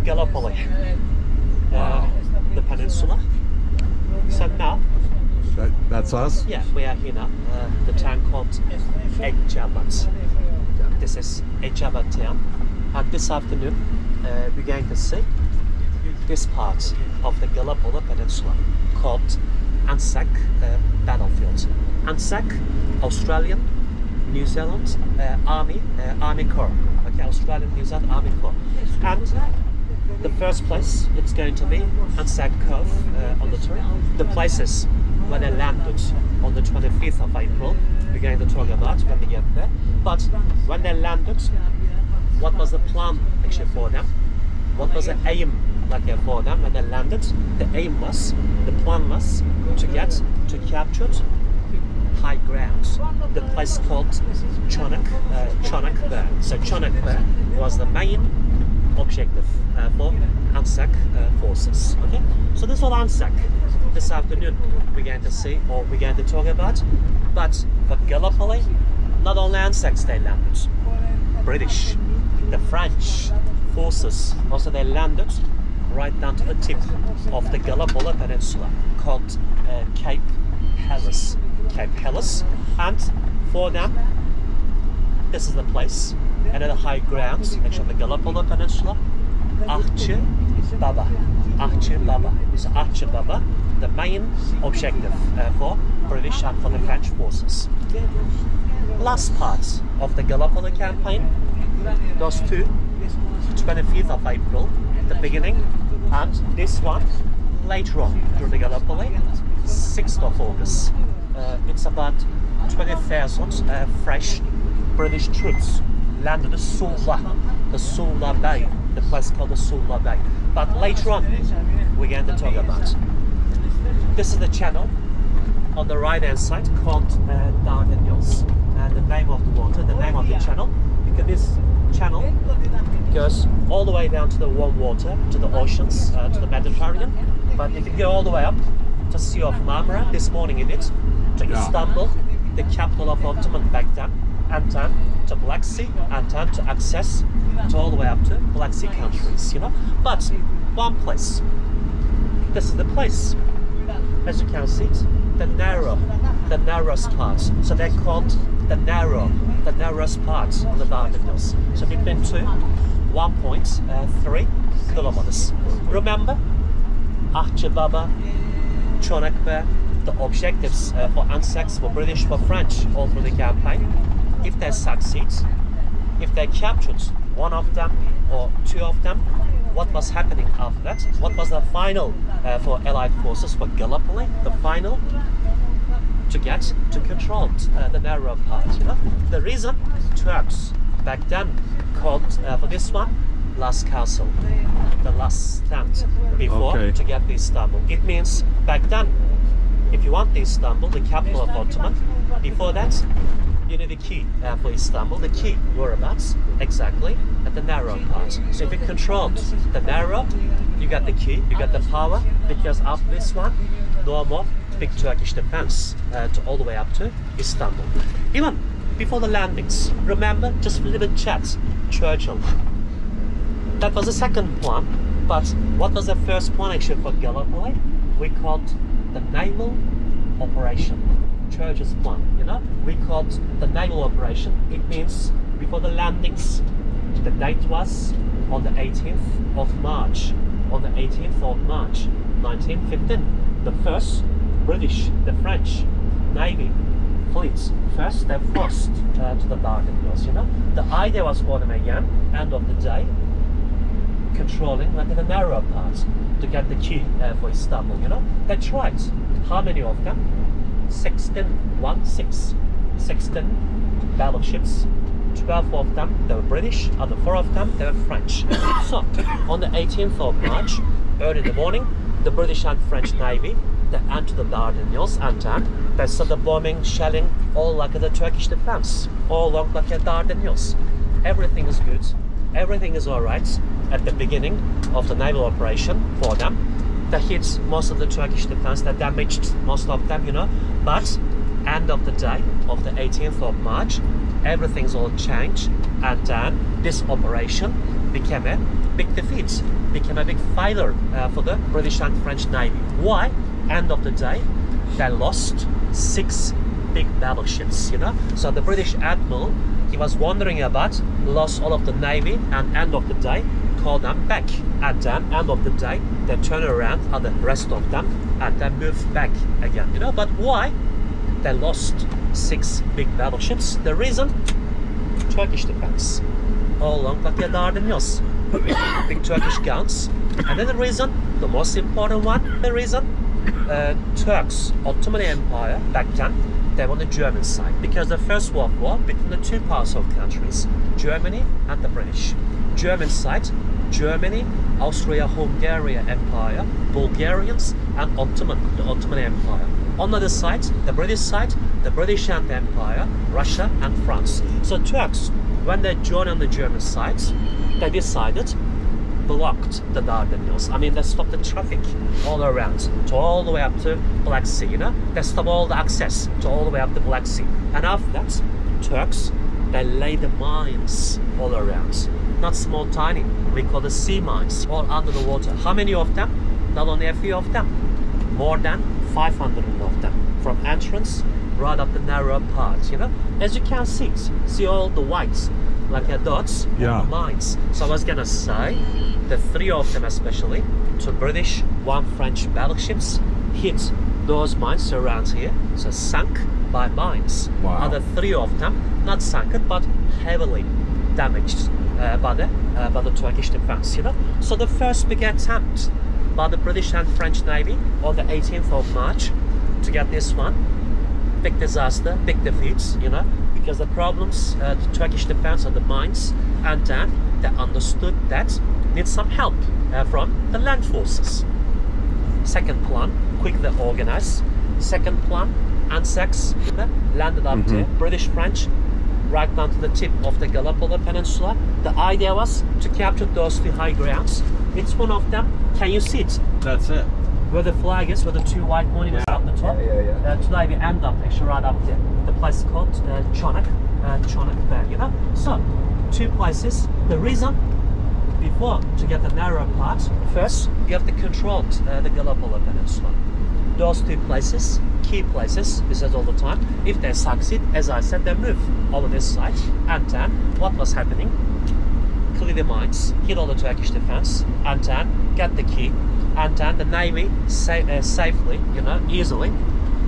Gallipoli, the peninsula. So now, that's us? yeah, we are here now. The town called Eceabat. This is Eceabat town. And this afternoon, we're going to see this part of the Gallipoli Peninsula called ANZAC battlefield. ANZAC, Australian, New Zealand Army Corps. Okay, Australian, New Zealand Army Corps. And the first place it's going to be ANZAC Cove on the tour. The places where they landed on the 25th of April, we're going to talk about when we get there. But when they landed, what was the plan actually for them? What was the aim for them when they landed? The plan was to get to capture high ground. The place called Chonak Bay. So Chonak Bay was the main objective for ANZAC forces. Okay, so this is all ANZAC. This afternoon we're going to see, or we're going to talk about. But for Gallipoli, not only ANZACs they landed, British, the French forces also they landed right down to the tip of the Gallipoli Peninsula called Cape Helles. And for them, this is the place, and at the high ground, actually the Gallipoli Peninsula, Arche Baba. So Arche Baba, the main objective for British and for the French forces. Last part of the Gallipoli campaign goes to 25th of April, the beginning, and this one later on during the Gallipoli, 6th of August. It's about 20,000 fresh British troops landed at the Sula Bay, the place called the Sula Bay. But later on, we're going to talk about. This is the channel on the right hand side called Dardanelles. And the name of the water, the name of the channel, because this channel goes all the way down to the warm water, to the oceans, to the Mediterranean. But if you go all the way up to Sea of Marmara, this morning it did, to Istanbul, the capital of Ottoman back then, and then to Black Sea, and then to access to all the way up to Black Sea countries, you know. But one place, this is the place, as you can see it, the narrowest part. So they're called the narrowest part of the Dardanelles. So between 1.3 kilometers. Remember, Arche Baba, Chonak Bay, the objectives for ANZACs, for British, for French, all through the campaign. If they succeed, if they captured one of them or two of them, what was happening after that? What was the final for Allied forces for Gallipoli? The final to get to control the narrow part. You know, the reason Turks back then called for this one last castle, the last stand before to get to Istanbul. It means back then, if you want Istanbul, the capital of Ottoman, before that, you need a key for Istanbul. The key whereabouts exactly at the narrow part. So if you controlled the narrow, you got the key, you got the power, because after this one, no more big Turkish defense to all the way up to Istanbul. Even before the landings, remember, just a little chat, Churchill. That was the second plan, but what was the first plan actually for Gallipoli? We called the naval operation. Churchill's plan, you know? We called the naval operation. It means before the landings, the date was on the 18th of March. On the 18th of March, 1915. The first British, the French Navy fleets, first they forced to the Dardanelles, you know? The idea was for them again, end of the day, controlling the narrow part to get the key for Istanbul, you know? They tried. How many of them? 16 battleships. 12 of them, they were British, other 4 of them, they were French. So, on the 18th of March, early in the morning, the British and French Navy, they entered the Dardanelles, and then they started bombing, shelling, all like the Turkish defense, all along like the Dardanelles. Everything is good, everything is alright at the beginning of the naval operation for them. They hit most of the Turkish defense, they damaged most of them, you know, but end of the day of the 18th of March, everything's all changed, and then this operation became a big defeat, became a big failure for the British and French Navy. Why? End of the day, they lost 6 big battleships, you know. So the British admiral, he was wondering about, lost all of the navy, and end of the day, called them back. And then end of the day, they turn around at the rest of them and then move back again, you know. But why? They lost 6 big battleships. The reason? Turkish defense. All along like the Dardanelles. Big Turkish guns. And then the reason, the most important one, the reason, Turks, Ottoman Empire, back then, they were on the German side. Because the First World War between the 2 powerful countries, Germany and the British. German side, Germany, Austria-Hungary Empire, Bulgarians, and the Ottoman Empire. On the other side, the British and the Empire, Russia and France. So Turks, when they joined on the German side, they decided blocked the Dardanelles. I mean, they stopped the traffic all around, to all the way up to Black Sea, you know. They stopped all the access to all the way up to Black Sea. And after that, Turks, they laid the mines all around. Not small, tiny. We call the sea mines, all under the water. How many of them? Not only a few of them. More than 500 of them. From entrance right up the narrow part, you know. As you can see all the whites, like dots, yeah, mines. So I was gonna say, the 3 of them especially, 2 British, 1 French battleships, hit those mines around here, so sunk by mines. Wow. Other 3 of them, not sunk, but heavily damaged by the Turkish defense, you know. So the first big attempt by the British and French Navy on the 18th of March to get this one, big disaster, big defeats, you know, because the problems, the Turkish defense and the mines, and then they understood that need some help from the land forces. Second plan, quickly organized. Second plan, ANZAC landed up there, British, French, right down to the tip of the Gallipoli Peninsula. The idea was to capture those 2 high grounds. It's one of them. Can you see it? That's it. Where the flag is, where the 2 white monuments up the top. Today we end up actually right up there. The place called Çonak Bay, you know. So 2 places. The reason, before to get the narrow part, first you have to control the Gallipoli Peninsula. Those 2 places, key places, we said all the time, if they succeed, as I said, they move over this side. And then what was happening? Clear the mines, hit all the Turkish defense, and then get the key, and then the navy safely, you know, easily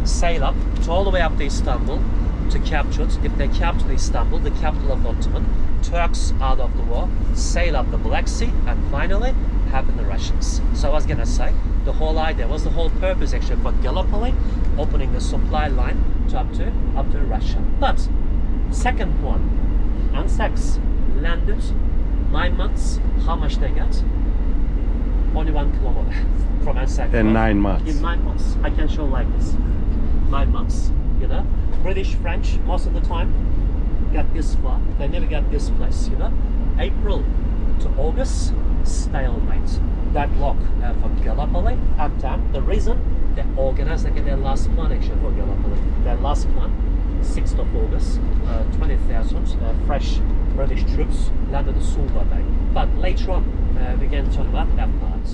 sail up to all the way up to Istanbul to capture it. If they capture Istanbul, the capital of Ottoman, Turks out of the war, sail up the Black Sea, and finally happen the Russians. So I was gonna say, the whole idea was, the whole purpose actually for Gallipoli, opening the supply line to up to Russia. But second one, ANZAC landed 9 months. How much they got? Only 1 kilometer from ANZAC. In 9 months. In 9 months. I can show like this. 9 months, you know. British, French, most of the time got this far. They never got this place, you know. April to August, stalemate. Deadlock for Gallipoli. And then the reason, they organized again their last plan actually for Gallipoli. Their last plan, 6th of August, 20,000 fresh British troops landed at Sunda Bay. But later on, we can talk about that part.